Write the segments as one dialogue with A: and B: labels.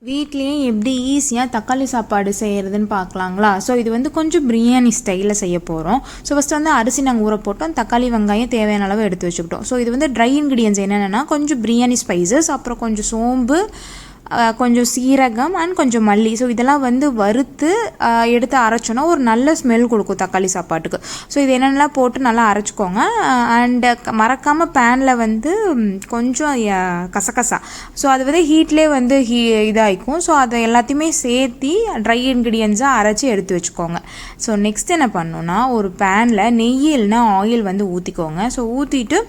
A: வீட்லேயே எப்படி ஈஸியாக தக்காளி சாப்பாடு செய்கிறதுன்னு பார்க்கலாங்களா. ஸோ இது வந்து கொஞ்சம் பிரியாணி ஸ்டைலில் செய்ய போகிறோம். ஸோ ஃபஸ்ட்டு வந்து அரிசி நாங்கள் ஊற போட்டோம், தக்காளி வெங்காயம் தேவையான அளவு எடுத்து வச்சுக்கிட்டோம். ஸோ இது வந்து ட்ரை இன்க்ரீடியன்ஸ் என்னென்னா கொஞ்சம் பிரியாணி ஸ்பைசஸ், அப்புறம் கொஞ்சம் சோம்பு, கொஞ்சம் சீரகம் அண்ட் கொஞ்சம் மல்லி. ஸோ இதெல்லாம் வந்து வறுத்து எடுத்து அரைச்சோன்னா ஒரு நல்ல ஸ்மெல் கொடுக்கும் தக்காளி சாப்பாட்டுக்கு. ஸோ இது என்னென்னலாம் போட்டு நல்லா அரைச்சிக்கோங்க. அண்டு மறக்காமல் பேனில் வந்து கொஞ்சம் கசகசா, ஸோ அது வந்து ஹீட்லேயே வந்து இதாகிக்கும். ஸோ அதை எல்லாத்தையுமே சேர்த்தி ட்ரை இன்க்ரீடியன்ஸாக அரைச்சி எடுத்து வச்சுக்கோங்க. ஸோ நெக்ஸ்ட் என்ன பண்ணணுன்னா, ஒரு பேனில் நெய் இல்லைனா ஆயில் வந்து ஊற்றிக்கோங்க. ஸோ ஊற்றிட்டு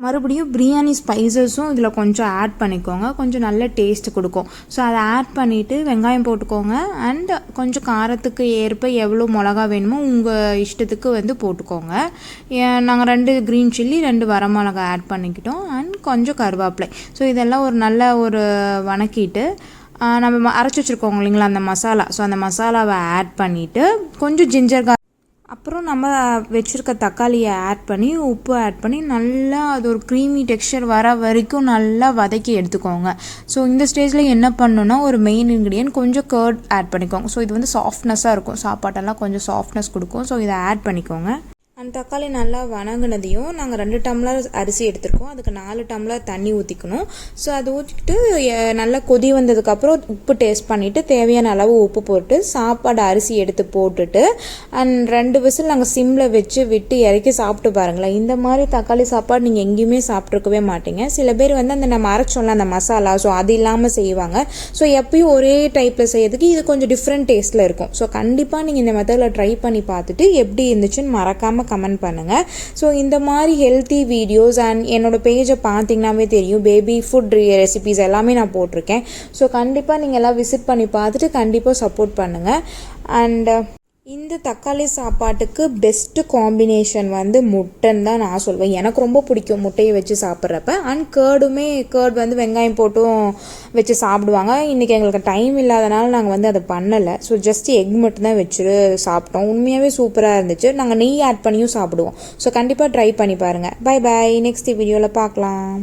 A: மறுபடியும் பிரியாணி ஸ்பைசஸும் இதில் கொஞ்சம் ஆட் பண்ணிக்கோங்க, கொஞ்சம் நல்ல டேஸ்ட்டு கொடுக்கும். ஸோ அதை ஆட் பண்ணிவிட்டு வெங்காயம் போட்டுக்கோங்க. அண்ட் கொஞ்சம் காரத்துக்கு ஏற்ப எவ்வளோ மிளகா வேணுமோ உங்கள் இஷ்டத்துக்கு வந்து போட்டுக்கோங்க. நாங்கள் 2 க்ரீன் சில்லி 2 வரமிளகா ஆட் பண்ணிக்கிட்டோம். அண்ட் கொஞ்சம் கருவேப்பிலை. ஸோ இதெல்லாம் ஒரு நல்ல ஒரு வணக்கிட்டு நம்ம அரைச்சி வச்சுருக்கோங்க இல்லைங்களா அந்த மசாலா. ஸோ அந்த மசாலாவை ஆட் பண்ணிவிட்டு கொஞ்சம் ஜிஞ்சர் அப்புறம் நம்ம வச்சுருக்க தக்காளியை ஆட் பண்ணி உப்பு ஆட் பண்ணி நல்லா அது ஒரு க்ரீமி டெக்ஸ்சர் வர வரைக்கும் நல்லா வதக்கி எடுத்துக்கோங்க. ஸோ இந்த ஸ்டேஜில் என்ன பண்ணணுன்னா, ஒரு மெயின் இன்க்ரீடியன்ட் கொஞ்சம் கர்ட் ஆட் பண்ணிக்கோங்க. ஸோ இது வந்து சாஃப்ட்னஸாக இருக்கும், சாப்பாட்டெல்லாம் கொஞ்சம் சாஃப்ட்னஸ் கொடுக்கும். ஸோ இதை ஆட் பண்ணிக்கோங்க. அந்த தக்காளி நல்லா வணங்கினதையும் நாங்கள் 2 டம்ளர் அரிசி எடுத்துருக்கோம், அதுக்கு 4 டம்ளர் தண்ணி ஊற்றிக்கணும். ஸோ அதை ஊற்றிக்கிட்டு நல்லா கொதி வந்ததுக்கப்புறம் உப்பு டேஸ்ட் பண்ணிவிட்டு தேவையான அளவு உப்பு போட்டு சாப்பாடு அரிசி எடுத்து போட்டுட்டு அண்ட் 2 விசில் நாங்கள் சிம்மில் வச்சு விட்டு இறக்கி சாப்பிட்டு பாருங்களேன். இந்த மாதிரி தக்காளி சாப்பாடு நீங்கள் எங்கேயுமே சாப்பிட்ருக்கவே மாட்டீங்க. சில பேர் வந்து அந்த நம்ம அரைச்சோம்ல அந்த மசாலா, ஸோ அது இல்லாமல் செய்வாங்க. ஸோ எப்பயும் ஒரே டைப்பில் செய்யறதுக்கு இது கொஞ்சம் டிஃப்ரெண்ட் டேஸ்ட்டில் இருக்கும். ஸோ கண்டிப்பாக நீங்கள் இந்த மெத்தடில் ட்ரை பண்ணி பார்த்துட்டு எப்படி இருந்துச்சுன்னு மறக்காமல் கமெண்ட் பண்ணுங்கள். ஸோ இந்த மாதிரி ஹெல்த்தி வீடியோஸ் அண்ட் என்னோடய பேஜை பார்த்தீங்கன்னாவே தெரியும், பேபி ஃபுட் ரெசிபீஸ் எல்லாமே நான் போட்டிருக்கேன். ஸோ கண்டிப்பாக நீங்கள் எல்லாம் விசிட் பண்ணி பார்த்துட்டு கண்டிப்பாக சப்போர்ட் பண்ணுங்கள். அண்ட் இந்த தக்காளி சாப்பாட்டுக்கு பெஸ்ட்டு காம்பினேஷன் வந்து முட்டைன்னு தான் நான் சொல்வேன். எனக்கு ரொம்ப பிடிக்கும் முட்டையை வச்சு சாப்பிட்றப்ப. அண்ட் கேர்டு வந்து வெங்காயம் போட்டும் வச்சு சாப்பிடுவாங்க. இன்றைக்கி எங்களுக்கு டைம் இல்லாதனால நாங்கள் வந்து அதை பண்ணலை. ஸோ ஜஸ்ட் எக் மட்டும் தான் வச்சுட்டு சாப்பிட்டோம். உண்மையாகவே சூப்பராக இருந்துச்சு. நாங்கள் நெய் ஆட் பண்ணியும் சாப்பிடுவோம். ஸோ கண்டிப்பாக ட்ரை பண்ணி பாருங்கள். பை பாய், நெக்ஸ்ட் வீடியோவில் பார்க்கலாம்.